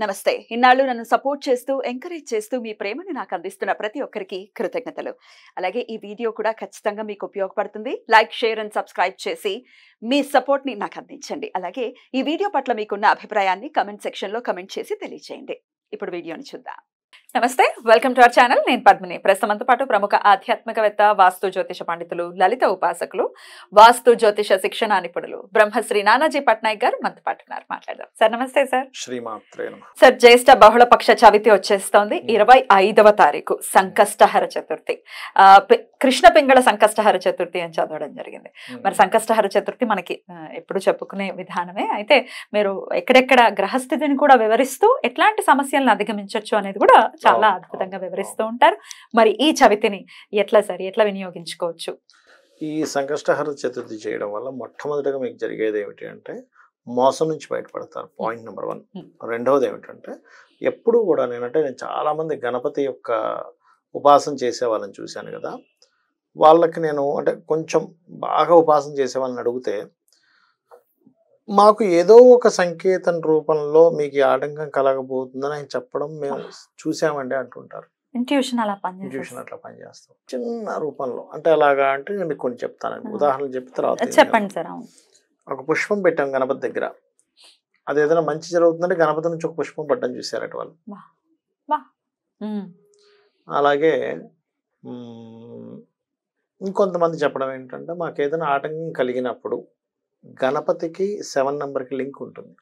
నమస్తే. ఇన్నాళ్ళు నన్ను సపోర్ట్ చేస్తూ, ఎంకరేజ్ చేస్తూ మీ ప్రేమని నాకు అందిస్తున్న ప్రతి ఒక్కరికి కృతజ్ఞతలు. అలాగే ఈ వీడియో కూడా ఖచ్చితంగా మీకు ఉపయోగపడుతుంది. లైక్, షేర్ అండ్ సబ్స్క్రైబ్ చేసి మీ సపోర్ట్‌ని నాకు అందించండి. అలాగే ఈ వీడియో పట్ల మీకున్న అభిప్రాయాన్ని కామెంట్ సెక్షన్‌లో కామెంట్ చేసి తెలియజేయండి. ఇప్పుడు వీడియోని చూద్దాం. నమస్తే, వెల్కమ్ టు అవర్ ఛానల్. నేను పద్మిని. ప్రస్తుతంతో పాటు ప్రముఖ ఆధ్యాత్మికవేత్త, వాస్తు జ్యోతిష పండితులు, లలిత ఉపాసకులు, వాస్తు జ్యోతిష శిక్షణ నిపుణులు బ్రహ్మశ్రీ నానాజీ పట్నాయక్ గారు మనతో పాటు ఉన్నారు. మాట్లాడదాం. సార్ నమస్తే. సార్ శ్రీమాత్రే నమః. సార్, జ్యేష్ఠ బహుళపక్ష చవితి వచ్చేస్తోంది. 25వ తారీఖు సంకష్టహర చతుర్థి. కృష్ణ పింగళ సంకష్టహర చతుర్థి అని చదవడం జరిగింది. మరి సంకష్టహర చతుర్థి మనకి ఎప్పుడు చెప్పుకునే విధానమే. అయితే మీరు ఎక్కడెక్కడ గ్రహస్థితిని కూడా వివరిస్తూ ఎట్లాంటి సమస్యలను అధిగమించవచ్చు అనేది కూడా చాలా అద్భుతంగా వివరిస్తూ ఉంటారు. మరి ఈ చవితిని ఎట్లా వినియోగించుకోవచ్చు? ఈ సంకష్టహర చతుర్థి చేయడం వల్ల మొట్టమొదటిగా మీకు జరిగేది ఏమిటి అంటే మోసం నుంచి బయటపడతారు. Point number 1. రెండవది ఏమిటంటే ఎప్పుడు కూడా నేను చాలా మంది గణపతి యొక్క ఉపాసన చేసే వాళ్ళని చూశాను కదా, వాళ్ళకి నేను కొంచెం బాగా ఉపాసన చేసే వాళ్ళని అడిగితే మాకు ఏదో ఒక సంకేతం రూపంలో మీకు ఈ ఆటంకం కలగబోతుందని ఆయన చెప్పడం మేము చూసామండి అంటుంటారు. ఇంట్యూషన్ అట్లా పనిచేస్తాం చిన్న రూపంలో. అలాగా నేను మీకు కొన్ని చెప్తానండి, ఉదాహరణలు చెప్పి తర్వాత చెప్పండి సార్. ఒక పుష్పం పెట్టాం గణపతి దగ్గర, అది ఏదైనా మంచి జరుగుతుందంటే గణపతి నుంచి ఒక పుష్పం పడ్డం చూసారట వాళ్ళు. అలాగే ఇంకొంతమంది చెప్పడం ఏంటంటే మాకు ఏదైనా ఆటంకం కలిగినప్పుడు గణపతికి 7 నెంబర్కి లింక్ ఉంటుంది.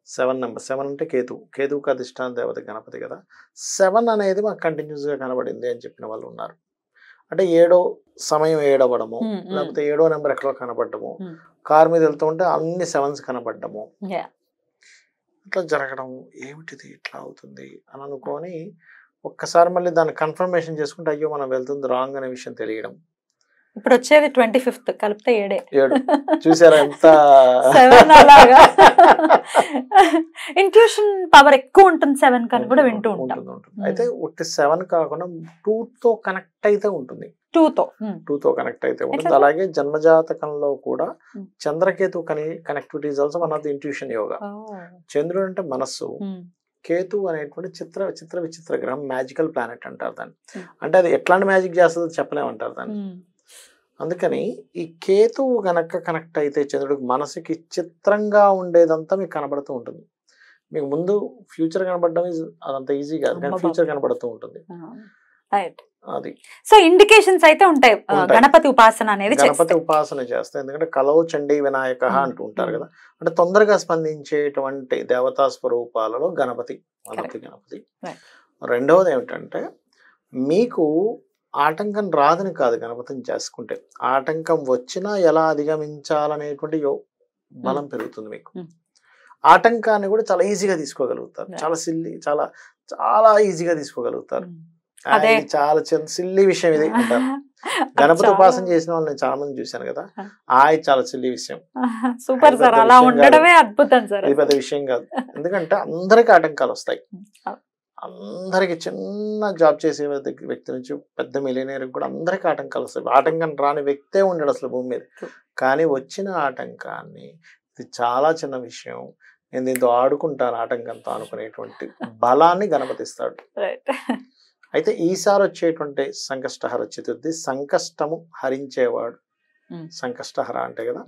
7 నెంబర్, 7 అంటే కేతువుకి అధిష్టాన దేవత గణపతి కదా. 7 అనేది మాకు కంటిన్యూస్గా కనబడింది అని చెప్పిన వాళ్ళు ఉన్నారు. అంటే సమయం 7 అవ్వడము, లేకపోతే 7వ నెంబర్ ఎక్కడో కనబడము, కారు మీద వెళ్తూ ఉంటే అన్ని 7s కనబడ్డము, ఇట్లా జరగడం. ఏమిటిది ఇట్లా అవుతుంది అని అనుకొని ఒక్కసారి మళ్ళీ దాన్ని కన్ఫర్మేషన్ చేసుకుంటే అయ్యో మనం వెళ్తుంది రాంగ్ అనే విషయం తెలియడం. ఇప్పుడు వచ్చేది 25th కలిపితే 7 చూసారా ఎంత ఇంట్యూషన్ పవర్ ఎక్కువ ఉంటుంది 7 కని కూడా వింటూ ఉంటాం. అయితే ఉట్టి 7 కాకుండా 2తో కనెక్ట్ అయితే ఉంటుంది. 2తో కనెక్ట్ అయితే ఉంటుంది. అలాగే జన్మజాతకంలో కూడా చంద్రకేతు connectivities also one of the intuition yoga. చంద్రుడు అంటే మనస్సు, కేతు అనేటువంటి చిత్ర విచిత్ర గ్రహం, మ్యాజికల్ ప్లానెట్ అంటారు దాన్ని. అంటే అది ఎట్లాంటి మ్యాజిక్ చేస్తుందో చెప్పలేమంటారు దాన్ని. అందుకని ఈ కేతువు గనక కనెక్ట్ అయితే చంద్రుడికి మనసుకి చిత్రంగా ఉండేదంతా మీకు కనబడుతూ ఉంటుంది. మీకు ముందు ఫ్యూచర్ కనబడడం అదంత ఈజీ కాదు, కానీ ఫ్యూచర్ కనబడుతూ ఉంటుంది. అది సో ఇండికేషన్స్ అయితే ఉంటాయి. గణపతి ఉపాసన అనేది చేస్తే ఎందుకంటే కలౌ చండీ వినాయక అంటూ ఉంటారు కదా, అంటే తొందరగా స్పందించేటువంటి దేవతా స్వరూపాలలో గణపతి. రెండవది ఏమిటంటే మీకు ఆటంకం రాదని కాదు గణపతిని చేసుకుంటే, ఆటంకం వచ్చినా ఎలా అధిగమించాలనేటువంటి బలం పెరుగుతుంది మీకు. ఆటంకాన్ని కూడా చాలా ఈజీగా తీసుకోగలుగుతారు, చాలా ఈజీగా తీసుకోగలుగుతారు. చాలా సిల్లీ విషయం ఇది అంటారు. గణపతి ఉపాసన చేసిన వాళ్ళు నేను చాలా మంది చూశాను కదా, చాలా సిల్లీ విషయం. సూపర్ సార్, అలా ఉండడమే అద్భుతం సార్. ఇది పెద్ద విషయం కాదు, ఎందుకంటే అందరికి ఆటంకాలు వస్తాయి. అందరికి చిన్న జాబ్ చేసే వ్యక్తి నుంచి పెద్ద మిలియనీర్కి కూడా అందరికి ఆటంకాలు వస్తాయి. ఆటంకం రాని వ్యక్తే ఉండడు అసలు భూమి మీద. కానీ వచ్చిన ఆటంకాన్ని ఇది చాలా చిన్న విషయం, నేను దీంతో ఆడుకుంటాను ఆటంకంతో అనుకునేటువంటి బలాన్ని గణపతిస్తాడు. అయితే ఈసారి వచ్చేటువంటి సంకష్టహర చతుర్థి సంకష్టము హరించేవాడు. సంకష్టహర అంటే కదా,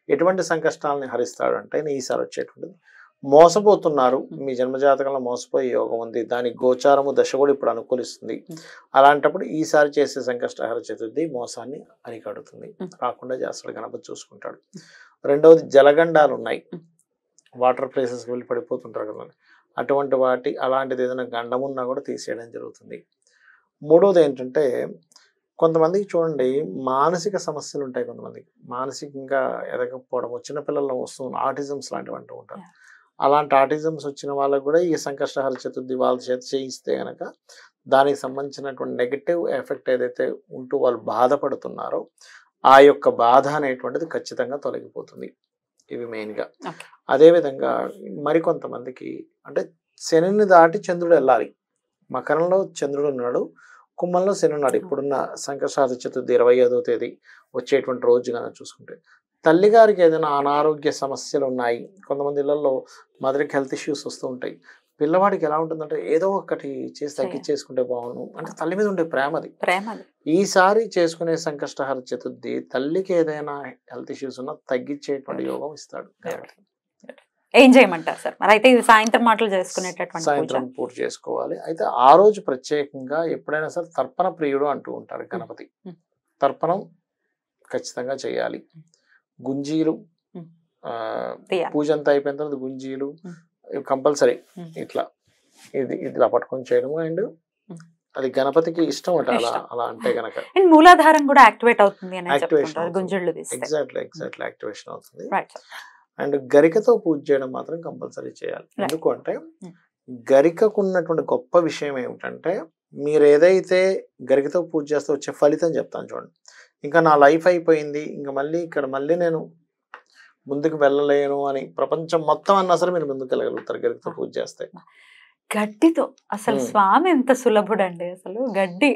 ఎటువంటి సంకష్టాలని హరిస్తాడు అంటే ఈసారి వచ్చేటువంటిది మోసపోతున్నారు. మీ జన్మజాతకంలో మోసపోయే యోగం ఉంది, దాని గోచారము దశ కూడా ఇప్పుడు అనుకూలిస్తుంది. అలాంటప్పుడు ఈసారి చేసే సంకష్టహర చతుర్థి మోసాన్ని అరికడుతుంది, రాకుండా చేస్తాడు, గణపతి చూసుకుంటాడు. రెండవది జలగండాలు ఉన్నాయి, వాటర్ ప్లేసెస్కి వెళ్ళి పడిపోతుంటారు కదా, అటువంటి అలాంటిది ఏదైనా గండం ఉన్నా కూడా తీసేయడం జరుగుతుంది. మూడవది ఏంటంటే కొంతమందికి చూడండి మానసిక సమస్యలు ఉంటాయి, కొంతమందికి మానసికంగా ఎదగకపోవడం, చిన్నపిల్లల్లో వస్తున్న ఆటిజమ్స్ లాంటివి అంటూ ఉంటారు. అలాంటి ఆటిజమ్స్ వచ్చిన వాళ్ళకు కూడా ఈ సంకష్టహర చతుర్థి వాళ్ళ చేత చేయిస్తే కనుక దానికి సంబంధించినటువంటి నెగటివ్ ఎఫెక్ట్ ఏదైతే ఉంటూ వాళ్ళు బాధపడుతున్నారో ఆ యొక్క బాధ అనేటువంటిది ఖచ్చితంగా తొలగిపోతుంది. ఇవి మెయిన్గా. అదేవిధంగా మరికొంతమందికి శనిని దాటి చంద్రుడు వెళ్ళాలి. మకరంలో చంద్రుడు ఉన్నాడు, కుంభంలో శని ఉన్నాడు. ఇప్పుడున్న సంకష్టహర చతుర్థి 25వ తేదీ వచ్చేటువంటి రోజు కనుక చూసుకుంటే తల్లిగారికి ఏదైనా అనారోగ్య సమస్యలు ఉన్నాయి, కొంతమంది ఇళ్లలో మదర్కి హెల్త్ ఇష్యూస్ వస్తూ ఉంటాయి, పిల్లవాడికి ఎలా ఉంటుందంటే ఏదో ఒకటి చేసి తగ్గించేసుకుంటే బాగుండు అంటే తల్లి మీద ఉండే ప్రేమ ఈసారి చేసుకునే సంకష్టహర చతుర్థి తల్లికి ఏదైనా హెల్త్ ఇష్యూస్ ఉన్నా తగ్గించేటువంటి యోగం ఇస్తాడు. ఏం చేయమంటారు సార్? మరి అయితే ఇది సాయంత్రం మాటలు చేసుకునేటటువంటి సాయంత్రం పూర్తి చేసుకోవాలి. అయితే ఆ రోజు ప్రత్యేకంగా ఎప్పుడైనా సరే తర్పణ ప్రియుడు అంటూ ఉంటారు గణపతి. తర్పణం ఖచ్చితంగా చేయాలి. గుంజీలు పూజ అంతా అయిపోయిన తర్వాత గుంజీలు కంపల్సరీ ఇట్లా ఇట్లా పట్టుకొని చేయడము. అండ్ అది గణపతికి ఇష్టం అట అలా అంటే గనక మూలాధారం కూడా యాక్టివేట్ అవుతుంది. ఎగ్జాక్ట్లీ యాక్టివేషన్ అవుతుంది. అండ్ గరికతో పూజ చేయడం మాత్రం కంపల్సరీ చేయాలి. ఎందుకు అంటే గరికకు ఉన్నటువంటి గొప్ప విషయం ఏమిటంటే మీరు ఏదైతే గరికతో పూజ చేస్తే వచ్చే ఫలితం చెప్తాను చూడండి. ఇంకా నా లైఫ్ అయిపోయింది, ఇంకా మళ్ళీ నేను ముందుకు వెళ్ళలేను అని ప్రపంచం మొత్తం అన్నా సరే మీరు ముందుకు వెళ్ళగలుగుతారు గరికతో పూజ చేస్తే. గడ్డితో అసలు స్వామి ఎంత సులభుడండి. అసలు గడ్డి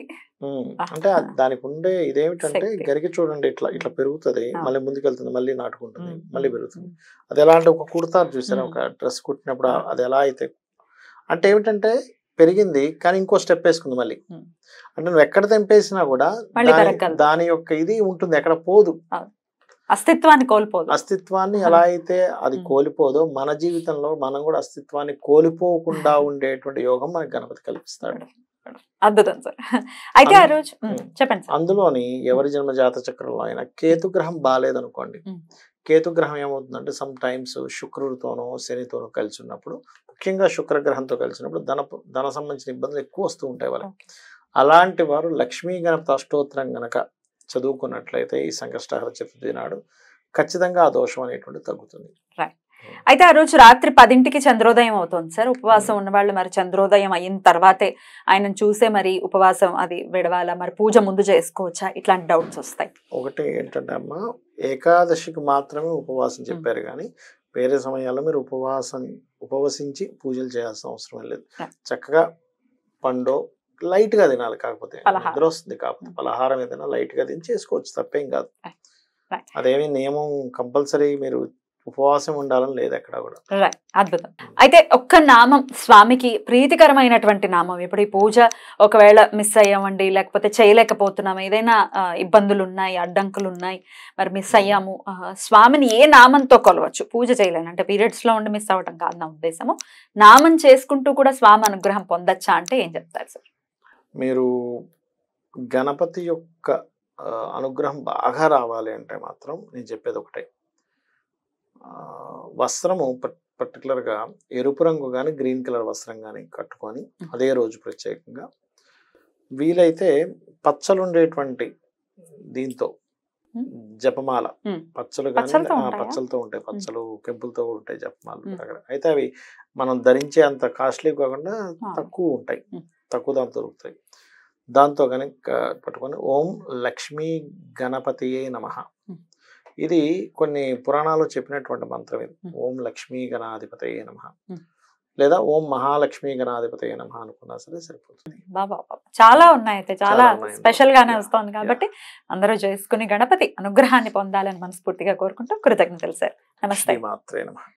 అంటే దానికి ఉండే ఇదేమిటంటే గరిక చూడండి ఇట్లా పెరుగుతుంది, మళ్ళీ ముందుకు వెళ్తుంది, మళ్ళీ నాటుకుంటుంది, మళ్ళీ పెరుగుతుంది. అది ఎలా అంటే ఒక కుడతారు చూసారా, ఒక డ్రెస్ కుట్టినప్పుడు అది ఎలా అయితే అంటే ఏమిటంటే పెరిగింది కానీ ఇంకో స్టెప్ వేసుకుంది మళ్ళీ. అంటే నువ్వు ఎక్కడ తెంపేసినా కూడా దాని యొక్క ఇది ఉంటుంది, ఎక్కడ పోదు, అస్తిత్వాన్ని ఎలా అయితే అది కోల్పోదో మన జీవితంలో మనం కూడా అస్తిత్వాన్ని కోల్పోకుండా ఉండేటువంటి యోగం మనకి గణపతి కల్పిస్తాడు. అద్భుతం సార్. అయితే ఆ రోజు చెప్పండి. అందులోని ఎవరి జన్మ జాత చక్రంలో అయినా కేతుగ్రహం బాగాలేదనుకోండి, కేతుగ్రహం ఏమవుతుందంటే సమ్ టైమ్స్ శుక్రుడితోనో శనితోనో కలిసి ఉన్నప్పుడు, ముఖ్యంగా శుక్రగ్రహంతో కలిసినప్పుడు ధన సంబంధించిన ఇబ్బందులు ఎక్కువ వస్తూ ఉంటాయి వాళ్ళకి. అలాంటి వారు లక్ష్మీ గణపతి అష్టోత్తరం గనక చదువుకున్నట్లయితే ఈ సంకష్టహర చతుర్థి నాడు ఖచ్చితంగా ఆ దోషం అనేటువంటి తగ్గుతుంది. అయితే ఆ రోజు రాత్రి 10ంటికి చంద్రోదయం అవుతుంది సార్. ఉపవాసం ఉన్న వాళ్ళు మరి చంద్రోదయం అయిన తర్వాతే ఆయనను చూసే మరి ఉపవాసం అది విడవాలా, మరి పూజ ముందు చేసుకోవచ్చా, ఇట్లాంటి డౌట్స్ వస్తాయి. ఒకటి ఏంటంటే అమ్మ, ఏకాదశికి మాత్రమే ఉపవాసం చెప్పారు కానీ వేరే సమయాల్లో మీరు ఉపవసించి పూజలు చేయాల్సిన అవసరం లేదు. చక్కగా పండో లైట్ గా తినాలి, కాకపోతే నిద్ర వస్తుంది కాకపోతే పలహారం ఏదైనా లైట్ గా తిని చేసుకోవచ్చు, తప్పేం కాదు. అదేమి నియమం కంపల్సరీ మీరు ఉపవాసం ఉండాలని లేదు ఎక్కడ కూడా. అద్భుతం. అయితే ఒక్క నామం స్వామికి ప్రీతికరమైనటువంటి నామం, ఇప్పుడు ఈ పూజ ఒకవేళ మిస్ అయ్యామండి, లేకపోతే చేయలేకపోతున్నాము, ఏదైనా ఇబ్బందులు ఉన్నాయి, అడ్డంకులు ఉన్నాయి, మరి మిస్ అయ్యాము, స్వామిని ఏ నామంతో కొలవచ్చు? పూజ చేయలేను అంటే పీరియడ్స్ లో ఉండి మిస్ అవ్వటం కాదు నా ఉద్దేశము, నామం చేసుకుంటూ కూడా స్వామి అనుగ్రహం పొందొచ్చా అంటే ఏం చెప్తారు సార్? మీరు గణపతి యొక్క అనుగ్రహం బాగా రావాలి అంటే మాత్రం నేను చెప్పేది ఒకటే, వస్త్రము పర్టికులర్గా ఎరుపు రంగు కానీ గ్రీన్ కలర్ వస్త్రం కానీ కట్టుకొని అదే రోజు ప్రత్యేకంగా వీలైతే పచ్చలుండేటువంటి దీంతో జపమాల, పచ్చలు కానీ పచ్చలతో ఉంటాయి, పచ్చలు కెంపులతో ఉంటాయి జపమాలు. అయితే అవి మనం ధరించే అంత కాస్ట్లీ కాకుండా తక్కువ ఉంటాయి, తక్కువ దాంతో దొరుకుతాయి. దాంతో కనుక పట్టుకొని ఓం లక్ష్మీ గణపతియే నమః, ఇది కొన్ని పురాణాలు చెప్పినటువంటి మంత్రం ఇది. ఓం లక్ష్మీ గణాధిపతయే నమః లేదా ఓం మహాలక్ష్మీ గణాధిపతయే నమః అనుకున్నా సరే సరిపోతుంది. చాలా ఉన్నాయి, అయితే చాలా స్పెషల్ గానే వస్తుంది కాబట్టి అందరూ చేసుకుని గణపతి అనుగ్రహాన్ని పొందాలని మనస్ఫూర్తిగా కోరుకుంటాం. కృతజ్ఞతలు సార్. నమస్తే. మాత్రే నమః.